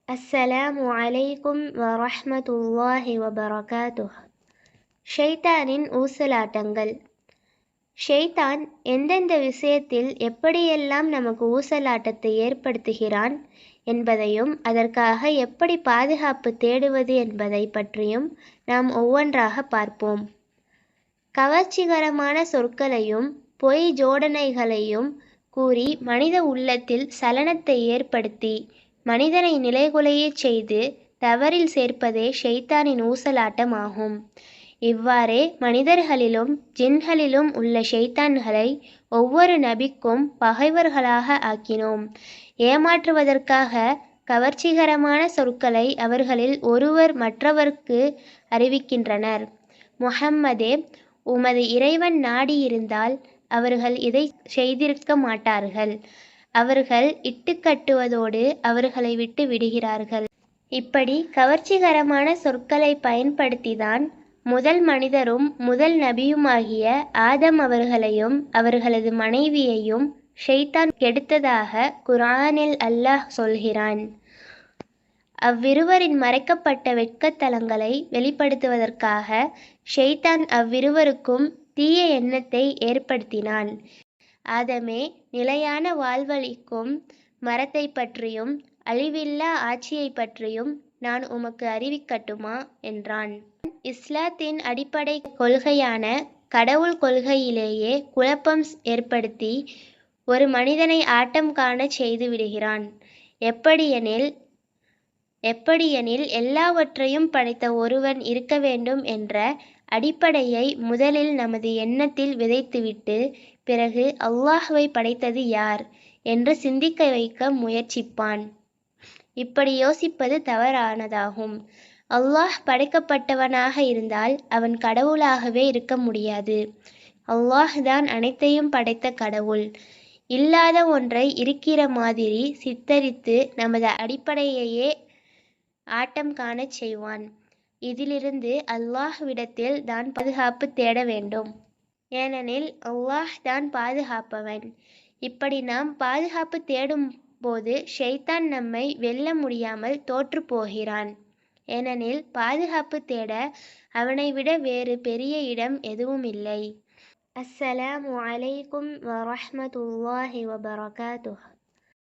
அஸ்ஸலாமு அலைக்கும் வரஹ்மத்துல்லாஹி வபரகாத்துஹ். ஷைத்தானின் ஊசலாட்டங்கள். ஷைத்தான் எந்தெந்த விஷயத்தில் எப்படியெல்லாம் நமக்கு ஊசலாட்டத்தை ஏற்படுத்துகிறான் என்பதையும் அதற்காக எப்படி பாதுகாப்பு தேடுவது என்பதை பற்றியும் நாம் ஒவ்வொன்றாக பார்ப்போம். கவர்ச்சிகரமான சொற்களையும் பொய் ஜோடனைகளையும் கூறி மனித உள்ளத்தில் சலனத்தை ஏற்படுத்தி மனிதனை நிலைகுலையச் செய்து தவறில் சேர்ப்பதே ஷைத்தானின் ஊசலாட்டம் ஆகும். இவ்வாறே மனிதர்களிலும் ஜின்களிலும் உள்ள ஷைத்தான்களை ஒவ்வொரு நபிக்கும் பகைவர்களாக ஆக்கினோம். ஏமாற்றுவதற்காக கவர்ச்சிகரமான சொற்களை அவர்களில் ஒருவர் மற்றவர்க்கு அறிவிக்கின்றனர். முஹம்மதே, உமது இறைவன் நாடியிருந்தால் அவர்கள் இதை செய்திருக்க மாட்டார்கள். அவர்கள் இட்டுக்கட்டுவதோடு அவர்களை விட்டு விடுகிறார்கள். இப்படி கவர்ச்சிகரமான சொற்களை பயன்படுத்திதான் முதல் மனிதரும் முதல் நபியுமாகிய ஆதம் அவர்களையும் அவர்களது மனைவியையும் ஷைத்தான் கெடுத்ததாக குர்ஆனில் அல்லாஹ் சொல்கிறான். அவ்விருவரின் மறைக்கப்பட்ட வெட்கத்தலங்களை வெளிப்படுத்துவதற்காக ஷைத்தான் அவ்விருவருக்கும் தீய எண்ணத்தை ஏற்படுத்தினான். ஆதமே, நிலையான வாழ்வளிக்கும் மரத்தை பற்றியும் அழிவில்லா ஆட்சியை பற்றியும் நான் உமக்கு அறிவிக்கட்டுமா என்றான். இஸ்லாத்தின் அடிப்படை கொள்கையான கடவுள் கொள்கையிலேயே குழப்பம் ஏற்படுத்தி ஒரு மனிதனை ஆட்டம் காணச் செய்து விடுகிறான். எப்படியெனில் எல்லாவற்றையும் படைத்த ஒருவன் இருக்க வேண்டும் என்ற அடிப்படையை முதலில் நமது எண்ணத்தில் விதைத்துவிட்டு பிறகு அல்லாஹ்வை படைத்தது யார் என்று சிந்திக்க வைக்க முயற்சிப்பான். இப்படி யோசிப்பது தவறானதாகும். அல்லாஹ் படைக்கப்பட்டவனாக இருந்தால் அவன் கடவுளாகவே இருக்க முடியாது. அல்லாஹ் தான் அனைத்தையும் படைத்த கடவுள். இல்லாத ஒன்றை இருக்கிற மாதிரி சித்தரித்து நமது அடிப்படையையே ஆட்டம் காணச் செய்வான். இதிலிருந்து அல்லாஹ்விடத்தில் தான் பாதுகாப்பு தேட வேண்டும். ஏனெனில் அல்லாஹ் தான் பாதுகாப்பவன். இப்படி நாம் பாதுகாப்பு தேடும் போது ஷைத்தான் நம்மை வெல்ல முடியாமல் தோற்று போகிறான். ஏனெனில் பாதுகாப்பு தேட அவனை விட வேறு பெரிய இடம் எதுவும் இல்லை. அஸ்ஸலாமு அலைக்கும் வரஹ்மத்துல்லாஹி வபரகாத்துஹ்.